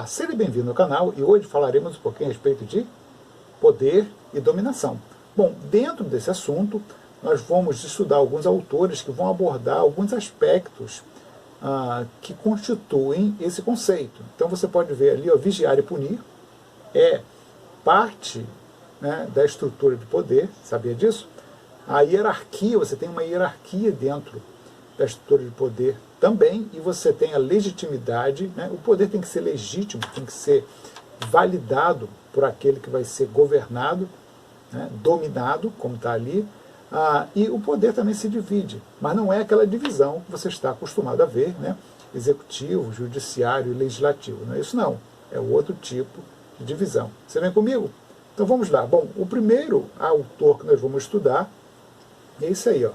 Olá, seja bem-vindo ao canal e hoje falaremos um pouquinho a respeito de poder e dominação. Bom, dentro desse assunto, nós vamos estudar alguns autores que vão abordar alguns aspectos que constituem esse conceito. Então você pode ver ali, ó, vigiar e punir é parte, né, da estrutura de poder, sabia disso? A hierarquia, você tem uma hierarquia dentro da estrutura de poder também, e você tem a legitimidade, né? O poder tem que ser legítimo, tem que ser validado por aquele que vai ser governado, né? Dominado, como está ali, e o poder também se divide, mas não é aquela divisão que você está acostumado a ver, né? Executivo, judiciário e legislativo, não é isso não, é outro tipo de divisão. Você vem comigo? Então vamos lá. Bom, o primeiro autor que nós vamos estudar é esse aí, ó,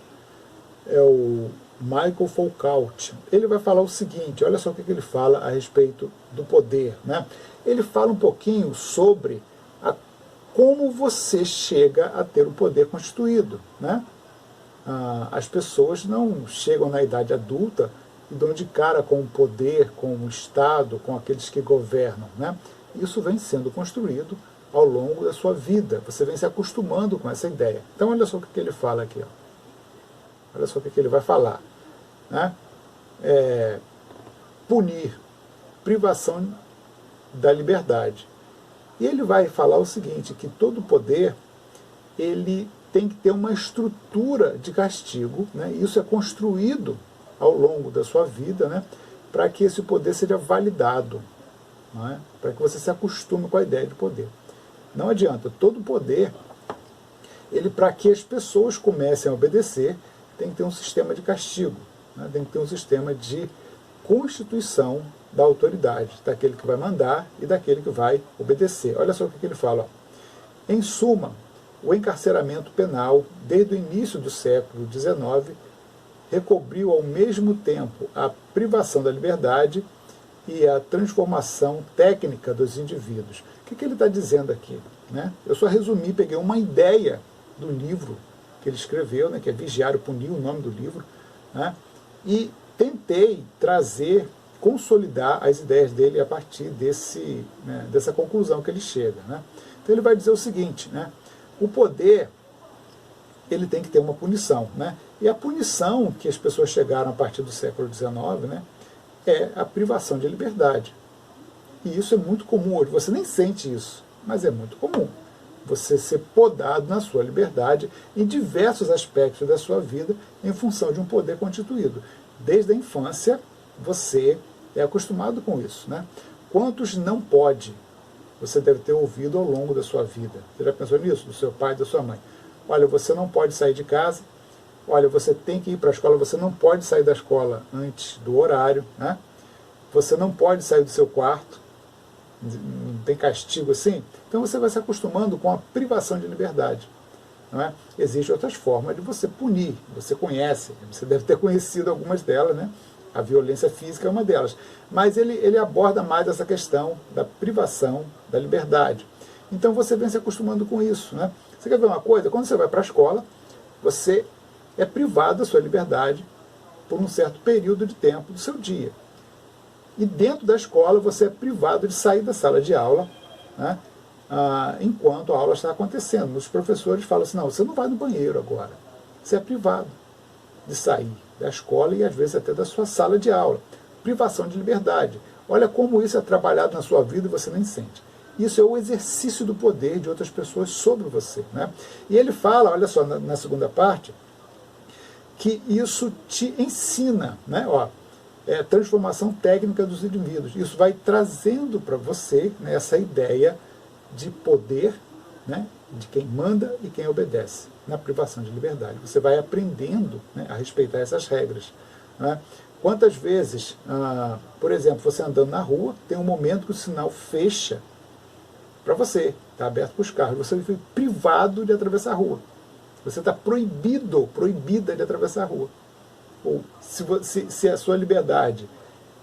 é o Michael Foucault. Ele vai falar o seguinte, olha só o que ele fala a respeito do poder, né? Ele fala um pouquinho sobre como você chega a ter o poder constituído, né? As pessoas não chegam na idade adulta e dão de cara com o poder, com o Estado, com aqueles que governam, né? Isso vem sendo construído ao longo da sua vida, você vem se acostumando com essa ideia. Então olha só o que ele fala aqui, ó. Olha só o que ele vai falar, né? Punir, privação da liberdade. E ele vai falar o seguinte, que todo poder ele tem que ter uma estrutura de castigo, né? Isso é construído ao longo da sua vida, né? Para que esse poder seja validado, não é? Para que você se acostume com a ideia de poder. Não adianta, todo poder, para que as pessoas comecem a obedecer, tem que ter um sistema de castigo, né? Tem que ter um sistema de constituição da autoridade, daquele que vai mandar e daquele que vai obedecer. Olha só o que ele fala. Ó. Em suma, o encarceramento penal, desde o início do século XIX, recobriu ao mesmo tempo a privação da liberdade e a transformação técnica dos indivíduos. O que ele está dizendo aqui, né? Eu só resumi, peguei uma ideia do livro que ele escreveu, né, que é Vigiar e Punir, o nome do livro, né, e tentei trazer, consolidar as ideias dele a partir dessa conclusão que ele chega, né. Então ele vai dizer o seguinte, né, o poder ele tem que ter uma punição, né, e a punição que as pessoas chegaram a partir do século XIX, né, é a privação de liberdade. E isso é muito comum hoje, você nem sente isso, mas é muito comum. Você ser podado na sua liberdade em diversos aspectos da sua vida em função de um poder constituído. Desde a infância, você é acostumado com isso, né? Quantos não pode você deve ter ouvido ao longo da sua vida? Você já pensou nisso? Do seu pai e da sua mãe. Olha, você não pode sair de casa, olha, você tem que ir para a escola, você não pode sair da escola antes do horário, né? Você não pode sair do seu quarto, não tem castigo assim, então você vai se acostumando com a privação de liberdade, não é? Existem outras formas de você punir, você conhece, você deve ter conhecido algumas delas, né? A violência física é uma delas, mas ele aborda mais essa questão da privação da liberdade. Então você vem se acostumando com isso, né? Você quer ver uma coisa? Quando você vai para a escola, você é privado da sua liberdade por um certo período de tempo do seu dia. E dentro da escola você é privado de sair da sala de aula, né, enquanto a aula está acontecendo. Os professores falam assim, não, você não vai no banheiro agora. Você é privado de sair da escola e às vezes até da sua sala de aula. Privação de liberdade. Olha como isso é trabalhado na sua vida e você nem sente. Isso é o exercício do poder de outras pessoas sobre você, né? E ele fala, olha só, na segunda parte, que isso te ensina, né? Ó, transformação técnica dos indivíduos. Isso vai trazendo para você, né, essa ideia de poder, né, de quem manda e quem obedece, na privação de liberdade. Você vai aprendendo, né, a respeitar essas regras, né? Quantas vezes, por exemplo, você andando na rua, tem um momento que o sinal fecha para você, está aberto para os carros, você foi privado de atravessar a rua. Você está proibida de atravessar a rua. Ou se a sua liberdade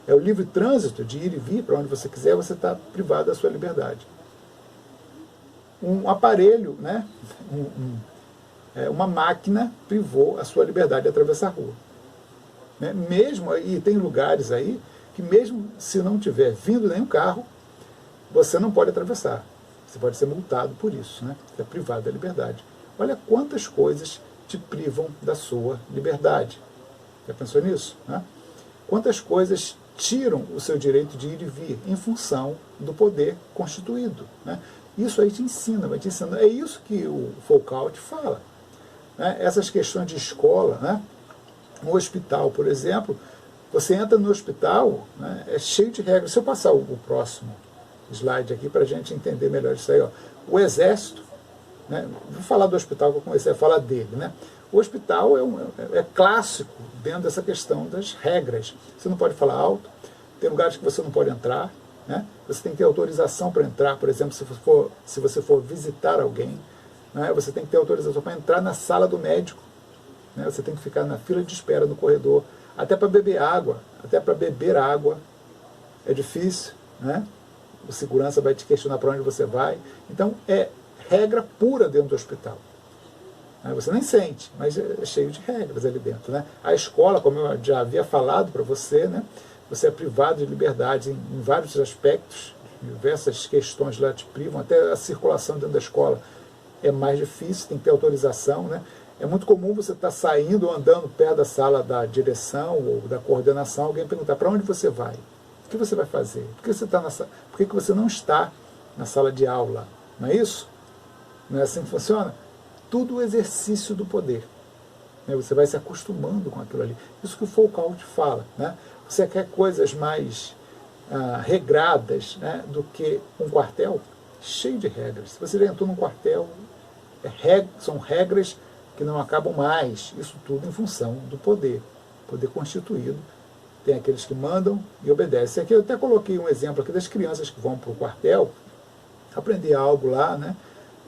é o livre trânsito de ir e vir para onde você quiser, você está privado da sua liberdade. Um aparelho, né, uma máquina privou a sua liberdade de atravessar a rua. Né? Mesmo, e tem lugares aí que mesmo se não tiver vindo nenhum carro, você não pode atravessar. Você pode ser multado por isso, né? É privado da liberdade. Olha quantas coisas te privam da sua liberdade. Já pensou nisso? Né? Quantas coisas tiram o seu direito de ir e vir em função do poder constituído. Né? Isso aí te ensina, vai te ensinando. É isso que o Foucault fala. Né? Essas questões de escola, né? No hospital, por exemplo, você entra no hospital, né? É cheio de regras. Se eu passar o próximo slide aqui para a gente entender melhor isso aí. Ó. O Exército, né? Vou falar do hospital que eu comecei a falar dele. Né? O hospital é clássico dentro dessa questão das regras. Você não pode falar alto, tem lugares que você não pode entrar, né? Você tem que ter autorização para entrar, por exemplo, se você for visitar alguém, né? Você tem que ter autorização para entrar na sala do médico, né? Você tem que ficar na fila de espera no corredor, até para beber água, é difícil, né? O segurança vai te questionar para onde você vai. Então, é regra pura dentro do hospital. Você nem sente, mas é cheio de regras ali dentro. Né? A escola, como eu já havia falado para você, né? Você é privado de liberdade em vários aspectos, diversas questões lá te privam, até a circulação dentro da escola é mais difícil, tem que ter autorização. Né? É muito comum você estar saindo ou andando perto da sala da direção ou da coordenação, alguém perguntar para onde você vai? O que você vai fazer? Por que você não está na sala de aula? Não é isso? Não é assim que funciona? Tudo exercício do poder. Você vai se acostumando com aquilo ali. Isso que o Foucault fala. Né? Você quer coisas mais regradas, né, do que um quartel? Cheio de regras. Se você já entrou num quartel, são regras que não acabam mais. Isso tudo em função do poder. Poder constituído. Tem aqueles que mandam e obedecem. Aqui eu até coloquei um exemplo aqui das crianças que vão para o quartel aprender algo lá, né,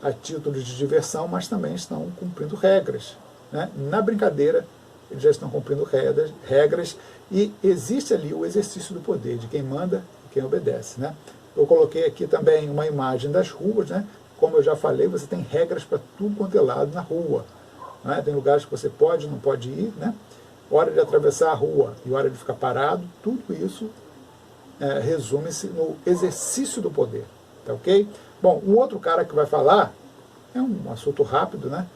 a título de diversão, mas também estão cumprindo regras. Né? Na brincadeira, eles já estão cumprindo regras e existe ali o exercício do poder, de quem manda e quem obedece. Né? Eu coloquei aqui também uma imagem das ruas. Né? Como eu já falei, você tem regras para tudo quanto é lado na rua. Né? Tem lugares que você pode, não pode ir, né? Hora de atravessar a rua e hora de ficar parado, tudo isso resume-se no exercício do poder. Tá ok? Bom, um outro cara que vai falar, é um assunto rápido, né?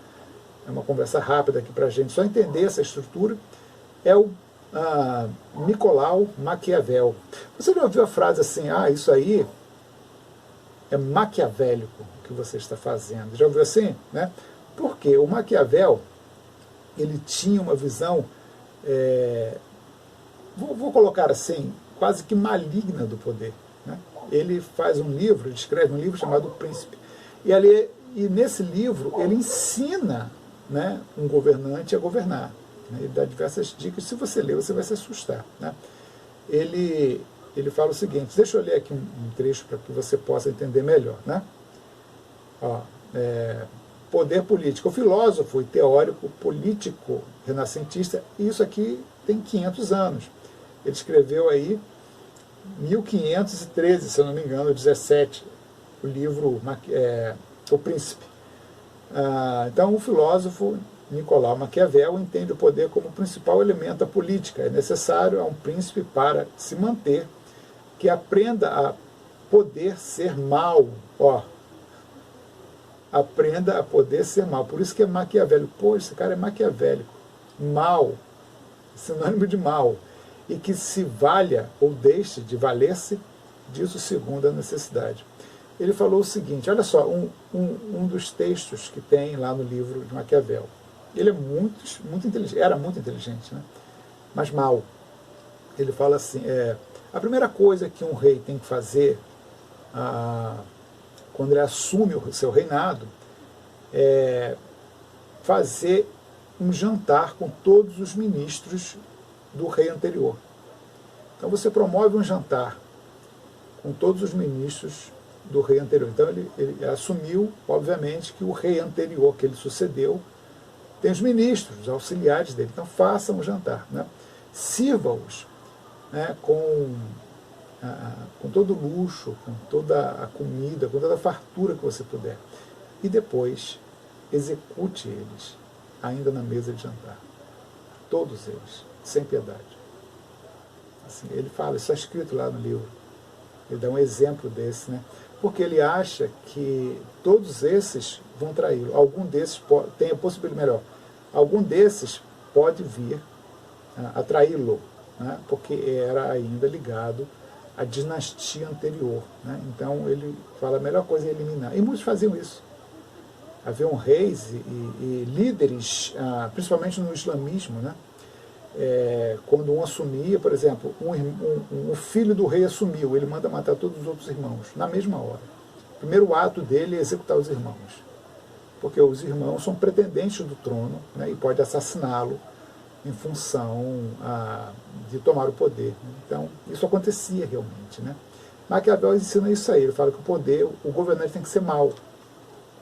É uma conversa rápida aqui para a gente só entender essa estrutura, é o Nicolau Maquiavel. Você já ouviu a frase assim, isso aí é maquiavélico o que você está fazendo? Já ouviu assim? Né? Porque o Maquiavel, ele tinha uma visão, vou colocar assim, quase que maligna do poder. Né? Ele faz um livro, ele escreve um livro chamado O Príncipe. E nesse livro ele ensina, né, um governante a governar. Né? Ele dá diversas dicas. Se você ler, você vai se assustar. Né? Ele fala o seguinte, deixa eu ler aqui um trecho para que você possa entender melhor. Né? Poder político. O filósofo e teórico político renascentista, e isso aqui tem 500 anos. Ele escreveu aí 1513, se eu não me engano, 17, o livro O Príncipe. Então, o filósofo Nicolau Maquiavel entende o poder como o principal elemento da política. É necessário a um príncipe para se manter, que aprenda a poder ser mal. Aprenda a poder ser mal. Por isso que é maquiavélico. Pô, esse cara é maquiavélico. Mal, sinônimo de mal. E que se valha ou deixe de valer-se disso segundo a necessidade. Ele falou o seguinte, olha só, um dos textos que tem lá no livro de Maquiavel. Ele é muito inteligente, era muito inteligente, né? Mas mal. Ele fala assim, a primeira coisa que um rei tem que fazer quando ele assume o seu reinado é fazer um jantar com todos os ministros do rei anterior. Então você promove um jantar com todos os ministros do rei anterior. Então ele assumiu, obviamente, que o rei anterior que ele sucedeu tem os ministros, os auxiliares dele. Então faça um jantar. Né? Sirva-os, né, com todo o luxo, com toda a comida, com toda a fartura que você puder. E depois execute eles, ainda na mesa de jantar. Todos eles, sem piedade. Assim, ele fala, isso está escrito lá no livro. Ele dá um exemplo desse, né? Porque ele acha que todos esses vão traí-lo. Algum desses tem a possibilidade, melhor, algum desses pode vir a traí-lo, né? Porque era ainda ligado à dinastia anterior, né? Então ele fala a melhor coisa é eliminar. E muitos faziam isso. Haviam reis e líderes, principalmente no islamismo, né? Quando um assumia, por exemplo, o filho do rei assumiu, ele manda matar todos os outros irmãos, na mesma hora. O primeiro ato dele é executar os irmãos, porque os irmãos são pretendentes do trono, né, e pode assassiná-lo em função de tomar o poder. Então, isso acontecia realmente, né? Maquiavel ensina isso aí, ele fala que o poder, o governante tem que ser mau.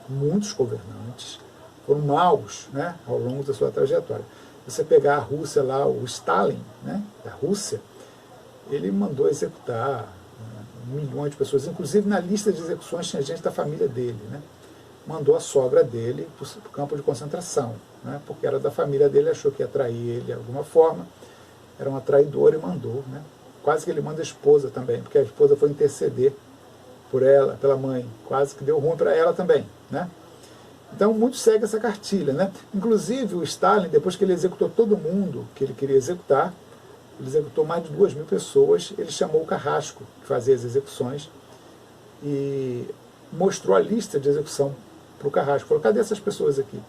Muitos governantes foram maus, né, ao longo da sua trajetória. Você pegar a Rússia lá, o Stalin, né, da Rússia, ele mandou executar milhões de pessoas, inclusive na lista de execuções tinha gente da família dele, né? Mandou a sogra dele para o campo de concentração, né, porque era da família dele, achou que ia trair ele de alguma forma, era uma traidora e mandou, né? Quase que ele manda a esposa também, porque a esposa foi interceder por ela, pela mãe, quase que deu ruim para ela também, né? Então, muitos seguem essa cartilha, né? Inclusive, o Stalin, depois que ele executou todo mundo que ele queria executar, ele executou mais de 2.000 pessoas, ele chamou o Carrasco, que fazia as execuções, e mostrou a lista de execução para o Carrasco. Falou, cadê essas pessoas aqui?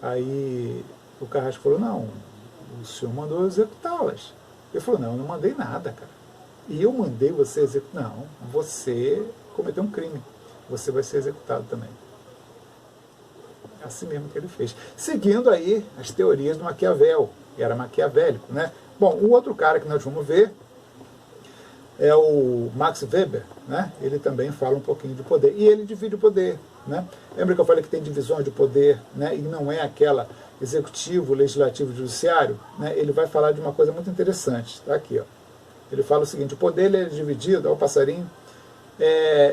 Aí o Carrasco falou, não, o senhor mandou executá-las. Ele falou, não, eu não mandei nada, cara. E eu mandei você executar. Não, você cometeu um crime. Você vai ser executado também. É assim mesmo que ele fez. Seguindo aí as teorias do Maquiavel, que era maquiavélico, né? Bom, o outro cara que nós vamos ver é o Max Weber, né? Ele também fala um pouquinho de poder. E ele divide o poder, né? Lembra que eu falei que tem divisões de poder, né? E não é aquela executivo, legislativo e judiciário, né? Ele vai falar de uma coisa muito interessante. Está aqui, ó. Ele fala o seguinte, o poder ele é dividido, ao passarinho,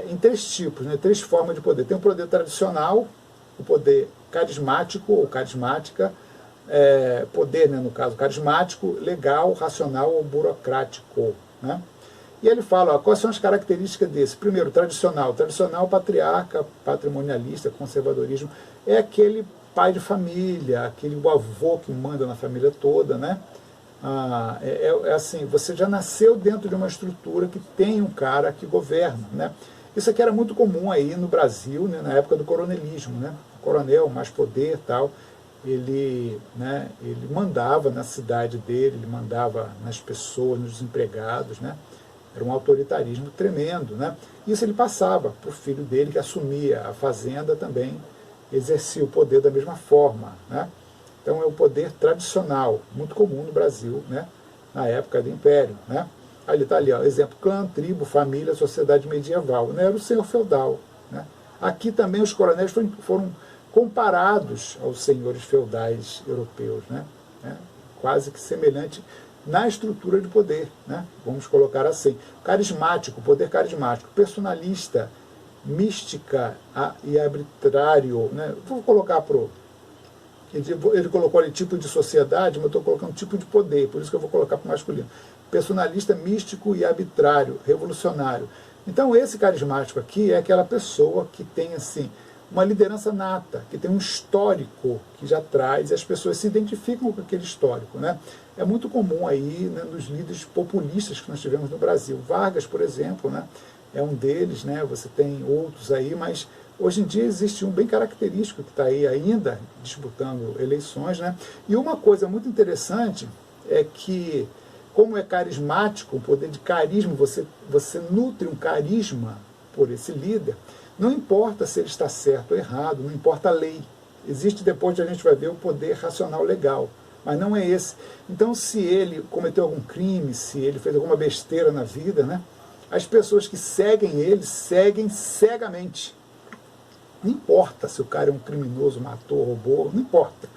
em 3 tipos, né? 3 formas de poder. Tem o poder tradicional, o poder carismático ou carismática, poder, né, no caso, carismático, legal, racional ou burocrático, né? E ele fala, ó, quais são as características desse? Primeiro, tradicional. Tradicional, patriarca, patrimonialista, conservadorismo. É aquele pai de família, aquele avô que manda na família toda, né? Assim, você já nasceu dentro de uma estrutura que tem um cara que governa, né? Isso aqui era muito comum aí no Brasil, né, na época do coronelismo, né? O coronel, mais poder, tal, ele mandava na cidade dele, ele mandava nas pessoas, nos empregados, né? Era um autoritarismo tremendo, né? Isso ele passava para o filho dele, que assumia a fazenda também, exercia o poder da mesma forma, né? Então é o poder tradicional, muito comum no Brasil, né? Na época do Império, né? Aí está ali, ó, exemplo, clã, tribo, família, sociedade medieval, né? Era o senhor feudal, né? Aqui também os coronéis foram comparados aos senhores feudais europeus, né? Quase que semelhante na estrutura de poder, né? Vamos colocar assim. Carismático, poder carismático, personalista, mística e arbitrário, né? Vou colocar ele colocou ali tipo de sociedade, mas eu estou colocando tipo de poder, por isso que eu vou colocar para o masculino. Personalista, místico e arbitrário, revolucionário. Então esse carismático aqui é aquela pessoa que tem assim uma liderança nata, que tem um histórico que já traz, e as pessoas se identificam com aquele histórico, né? É muito comum aí, né, nos líderes populistas que nós tivemos no Brasil. Vargas, por exemplo, né, é um deles, né? Você tem outros aí, mas hoje em dia existe um bem característico que está aí ainda disputando eleições, né? E uma coisa muito interessante é que, como é carismático, o poder de carisma, você nutre um carisma por esse líder, não importa se ele está certo ou errado, não importa a lei. Existe, depois a gente vai ver, o poder racional legal, mas não é esse. Então, se ele cometeu algum crime, se ele fez alguma besteira na vida, né, as pessoas que seguem ele, seguem cegamente. Não importa se o cara é um criminoso, matou, roubou, não importa.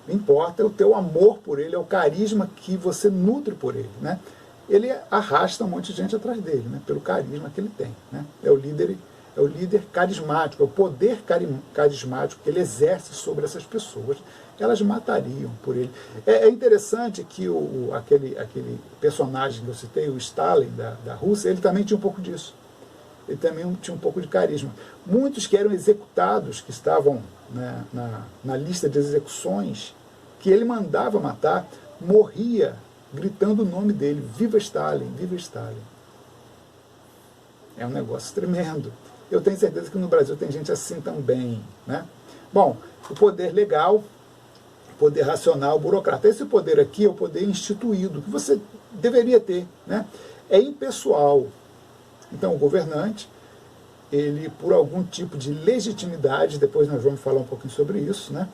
Não importa é o teu amor por ele, é o carisma que você nutre por ele, né? Ele arrasta um monte de gente atrás dele, né? Pelo carisma que ele tem, né? É o líder é o líder carismático, é o poder carismático que ele exerce sobre essas pessoas. Elas matariam por ele. É interessante que aquele personagem que eu citei, o Stalin da Rússia, ele também tinha um pouco disso. Ele também tinha um pouco de carisma. Muitos que eram executados, que estavam, né, na lista de execuções, que ele mandava matar, morria gritando o nome dele: viva Stalin, viva Stalin. É um negócio tremendo. Eu tenho certeza que no Brasil tem gente assim também, né? Bom, o poder legal, o poder racional, o burocrata. Esse poder aqui é o poder instituído, que você deveria ter, né? É impessoal. Então, o governante, ele, por algum tipo de legitimidade, depois nós vamos falar um pouquinho sobre isso, né?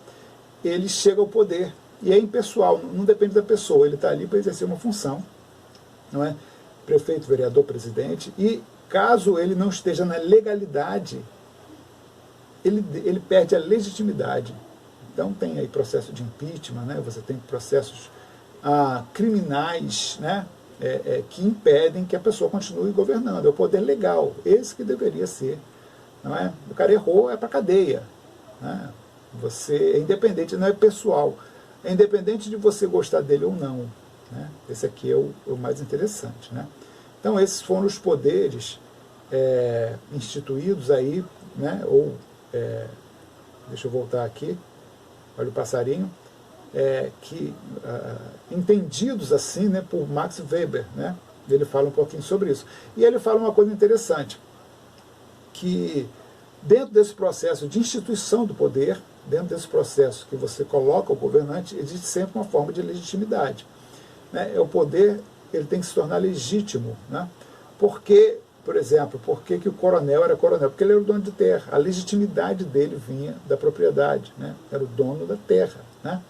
Ele chega ao poder. E é impessoal, não depende da pessoa. Ele está ali para exercer uma função, não é? Prefeito, vereador, presidente. E caso ele não esteja na legalidade, ele perde a legitimidade. Então tem aí processo de impeachment, né? Você tem processos criminais, né? Que impedem que a pessoa continue governando. É o poder legal, esse que deveria ser, não é? O cara errou, é para cadeia, né? Você é independente, não é pessoal, é independente de você gostar dele ou não, né? Esse aqui é o mais interessante, né? Então esses foram os poderes instituídos aí, né? Deixa eu voltar aqui, olha o passarinho. Entendidos assim, né, por Max Weber, né? Ele fala um pouquinho sobre isso. E ele fala uma coisa interessante, que dentro desse processo de instituição do poder, dentro desse processo que você coloca o governante, existe sempre uma forma de legitimidade, né? O poder, ele tem que se tornar legítimo, né? Porque, por exemplo, por que o coronel era coronel? Porque ele era o dono de terra. A legitimidade dele vinha da propriedade, né? Era o dono da terra, né?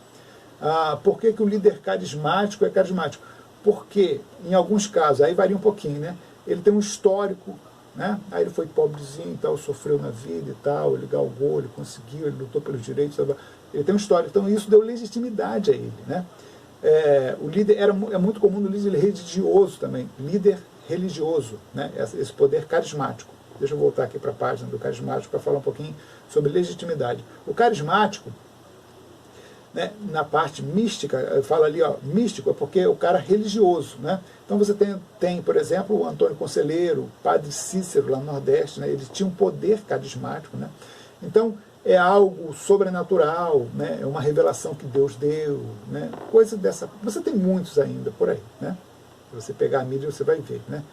Por que o líder carismático é carismático? Porque, em alguns casos, aí varia um pouquinho, né? Ele tem um histórico, né? Aí ele foi pobrezinho e tal, sofreu na vida e tal, ele galgou, ele conseguiu, ele lutou pelos direitos, ele tem um histórico. Então isso deu legitimidade a ele, né? O líder é muito comum no líder religioso também, líder religioso, né? Esse poder carismático. Deixa eu voltar aqui para a página do carismático para falar um pouquinho sobre legitimidade. O carismático, né, na parte mística, fala ali, ó, místico é porque é o cara religioso, né? Então você tem, por exemplo, o Antônio Conselheiro, o Padre Cícero lá no Nordeste, né? Ele tinha um poder carismático, né? Então é algo sobrenatural, né? É uma revelação que Deus deu, né? Coisa dessa. Você tem muitos ainda por aí, né? Se você pegar a mídia você vai ver, né?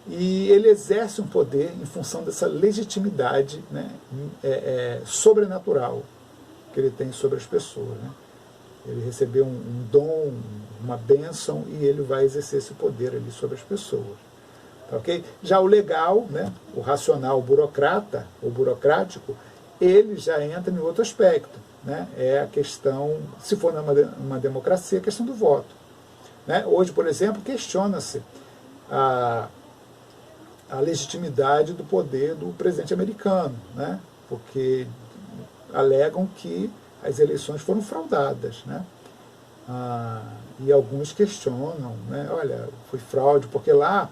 E ele exerce um poder em função dessa legitimidade, né? Sobrenatural que ele tem sobre as pessoas, né? Ele recebeu um dom, uma bênção, e ele vai exercer esse poder ali sobre as pessoas. Tá, ok? Já o legal, né, o racional, o burocrata, o burocrático, ele já entra em outro aspecto, né? É a questão, se for numa democracia, a questão do voto, né? Hoje, por exemplo, questiona-se a legitimidade do poder do presidente americano, né? Porque alegam que as eleições foram fraudadas, né? E alguns questionam, né? Olha, foi fraude, porque lá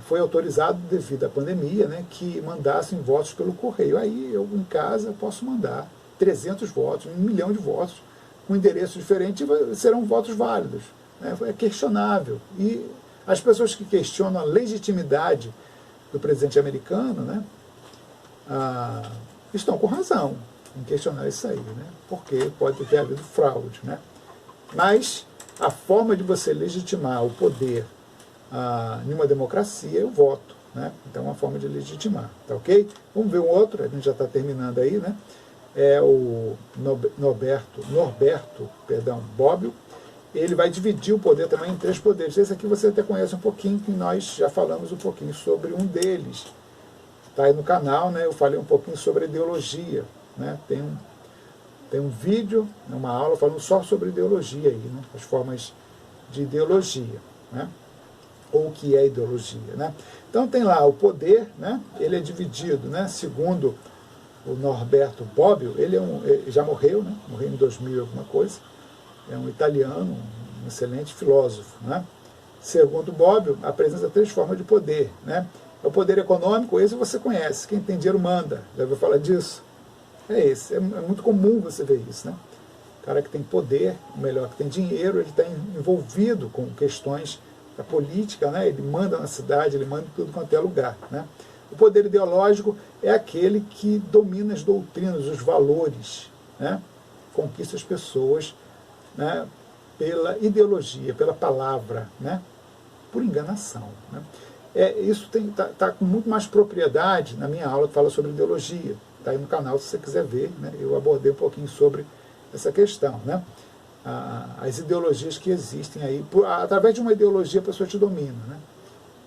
foi autorizado devido à pandemia, né, que mandassem votos pelo correio. Aí eu em casa posso mandar 300 votos, 1 milhão de votos, com endereço diferente, e serão votos válidos, né? É questionável. E as pessoas que questionam a legitimidade do presidente americano, né, estão com razão em questionar isso aí, né? Porque pode ter havido fraude, né? Mas a forma de você legitimar o poder em uma democracia é o voto, né? Então é uma forma de legitimar, tá ok? Vamos ver um outro, a gente já está terminando aí, né? É o Norberto Bobbio. Ele vai dividir o poder também em 3 poderes. Esse aqui você até conhece um pouquinho, que nós já falamos um pouquinho sobre um deles. Está aí no canal, né? Eu falei um pouquinho sobre ideologia, né? Tem um vídeo, uma aula falando só sobre ideologia aí, né? As formas de ideologia, né? Ou o que é ideologia, né? Então tem lá o poder, né? Ele é dividido, né? Segundo o Norberto Bobbio, ele já morreu, né? Morreu em 2000 alguma coisa. É um italiano, um excelente filósofo, né? Segundo Bobbio, apresenta 3 formas de poder, né? O poder econômico, esse você conhece, quem tem dinheiro manda, já ouviu falar disso? É esse, é muito comum você ver isso, né? O cara que tem poder, o melhor, que tem dinheiro, ele está envolvido com questões da política, né? Ele manda na cidade, ele manda em tudo quanto é lugar, né? O poder ideológico é aquele que domina as doutrinas, os valores, né? Conquista as pessoas, né? Pela ideologia, pela palavra, né? Por enganação, né? Isso tá com muito mais propriedade na minha aula que fala sobre ideologia. Está aí no canal se você quiser ver, né? Eu abordei um pouquinho sobre essa questão, né? As ideologias que existem aí. Através de uma ideologia a pessoa te domina, né?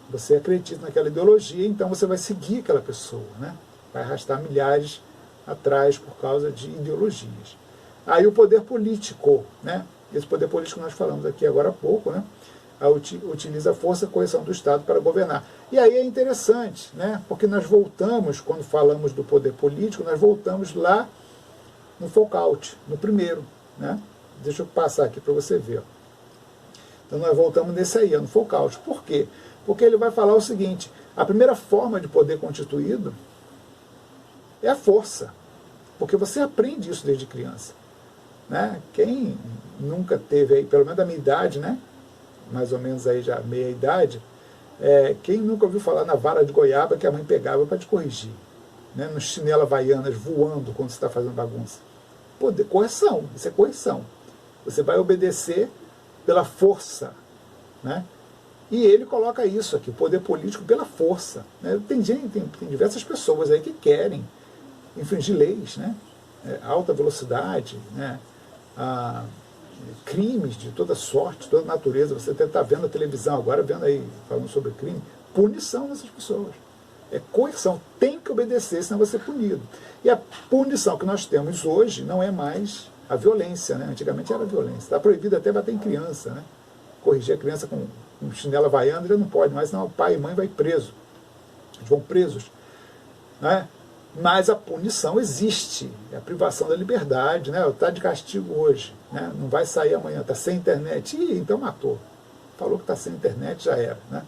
Você acredita naquela ideologia, então você vai seguir aquela pessoa, né? Vai arrastar milhares atrás por causa de ideologias. Aí o poder político, né? Esse poder político que nós falamos aqui agora há pouco, né? Utiliza a força e coerção do Estado para governar. E aí é interessante, né? Porque nós voltamos, quando falamos do poder político, nós voltamos lá no Foucault, no primeiro, né? Deixa eu passar aqui para você ver. Então nós voltamos nesse aí, no Foucault. Por quê? Porque ele vai falar o seguinte: a primeira forma de poder constituído é a força, porque você aprende isso desde criança, né? Quem nunca teve aí, pelo menos da minha idade, né? Mais ou menos aí já meia idade, quem nunca ouviu falar na vara de goiaba que a mãe pegava para te corrigir, né? No chinelo havaianas voando quando você está fazendo bagunça. Poder, correção, isso é correção. Você vai obedecer pela força, né? E ele coloca isso aqui, o poder político pela força, né? Tem diversas pessoas aí que querem infringir leis, né? Alta velocidade, né? Crimes de toda sorte, toda natureza. Você deve estar vendo a televisão agora, vendo aí, falando sobre crime. Punição dessas pessoas. É coerção. Tem que obedecer, senão vai ser punido. E a punição que nós temos hoje não é mais a violência, né? Antigamente era a violência. Está proibido até bater em criança, né? Corrigir a criança com chinelo havaiano já não pode mais, senão o pai e mãe vai preso. Eles vão presos, né? Mas a punição existe, é a privação da liberdade, né? Está de castigo hoje, né? Não vai sair amanhã, está sem internet. Ih, então matou. Falou que está sem internet, já era, né?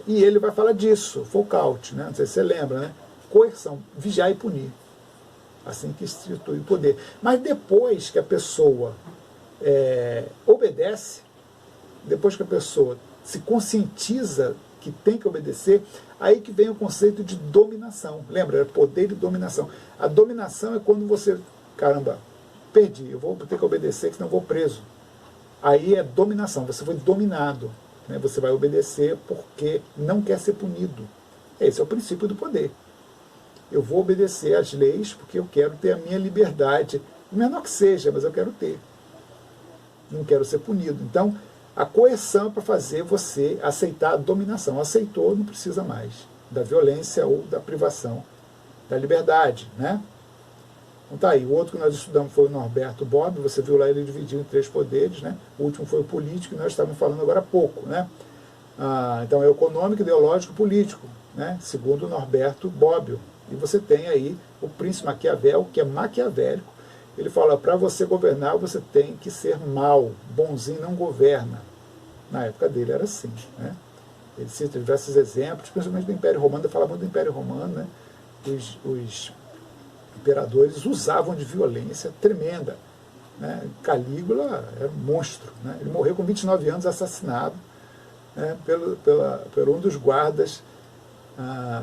E ele vai falar disso, Foucault, né? Não sei se você lembra, né? Coerção, vigiar e punir. Assim que institui o poder. Mas depois que a pessoa obedece, depois que a pessoa se conscientiza que tem que obedecer, aí que vem o conceito de dominação. Lembra? É poder de dominação. A dominação é quando você, caramba, perdi, eu vou ter que obedecer, senão eu vou preso. Aí é dominação, você foi dominado, né? Você vai obedecer porque não quer ser punido. Esse é o princípio do poder. Eu vou obedecer às leis porque eu quero ter a minha liberdade, menor que seja, mas eu quero ter. Não quero ser punido. Então, a coerção é para fazer você aceitar a dominação. Aceitou, não precisa mais da violência ou da privação da liberdade, né? Então tá aí. O outro que nós estudamos foi o Norberto Bobbio. Você viu lá, ele dividiu em 3 poderes, né? O último foi o político, que nós estávamos falando agora há pouco, né? Então é econômico, ideológico, político, né? Segundo o Norberto Bobbio. E você tem aí o príncipe Maquiavel, que é maquiavélico. Ele fala, para você governar, você tem que ser mau, bonzinho não governa. Na época dele era assim, né? Ele cita diversos exemplos, principalmente do Império Romano. Ele fala muito do Império Romano, né? Os imperadores usavam de violência tremenda, né? Calígula era um monstro, né? Ele morreu com 29 anos assassinado, né? Pelo um dos guardas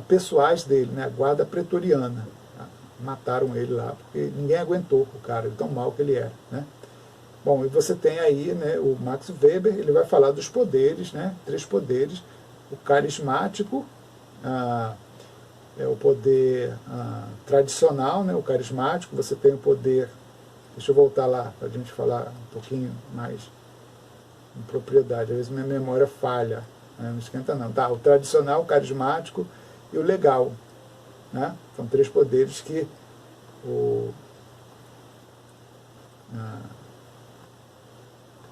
pessoais dele, né? A guarda pretoriana. Mataram ele lá, porque ninguém aguentou o cara, tão mal que ele era, né? Bom, e você tem aí, né, o Max Weber, ele vai falar dos poderes, né? 3 poderes. O carismático, é o poder tradicional, né? O carismático. Você tem o poder, deixa eu voltar lá, para a gente falar um pouquinho mais em propriedade, às vezes minha memória falha, né? Não esquenta não. Tá, o tradicional, o carismático e o legal, né? São 3 poderes que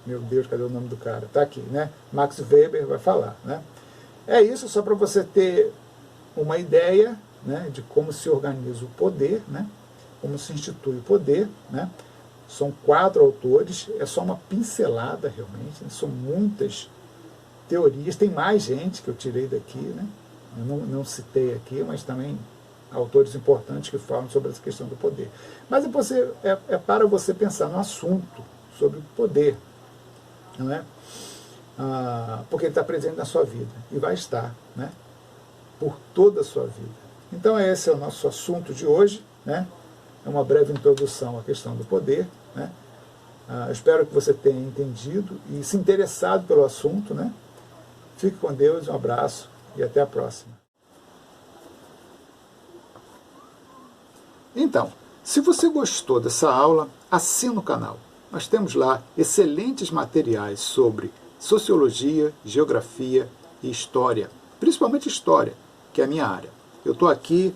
meu Deus, cadê o nome do cara? Está aqui, né? Max Weber vai falar, né? É isso, só para você ter uma ideia, né, de como se organiza o poder, né? Como se institui o poder, né? São 4 autores, é só uma pincelada realmente, né? São muitas teorias, tem mais gente que eu tirei daqui, né? Eu não citei aqui, mas também autores importantes que falam sobre essa questão do poder. Mas é para você pensar no assunto sobre poder, não é? Porque ele está presente na sua vida e vai estar, né, por toda a sua vida. Então esse é o nosso assunto de hoje, né? É uma breve introdução à questão do poder, né? Espero que você tenha entendido e se interessado pelo assunto, né? Fique com Deus, um abraço e até a próxima. Então, se você gostou dessa aula, assina o canal. Nós temos lá excelentes materiais sobre sociologia, geografia e história, principalmente história, que é a minha área. Eu estou aqui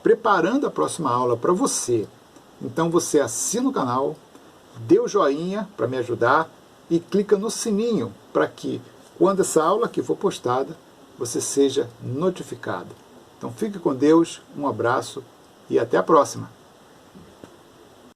preparando a próxima aula para você. Então você assina o canal, dê o joinha para me ajudar e clica no sininho para que, quando essa aula aqui for postada, você seja notificado. Então fique com Deus, um abraço e até a próxima.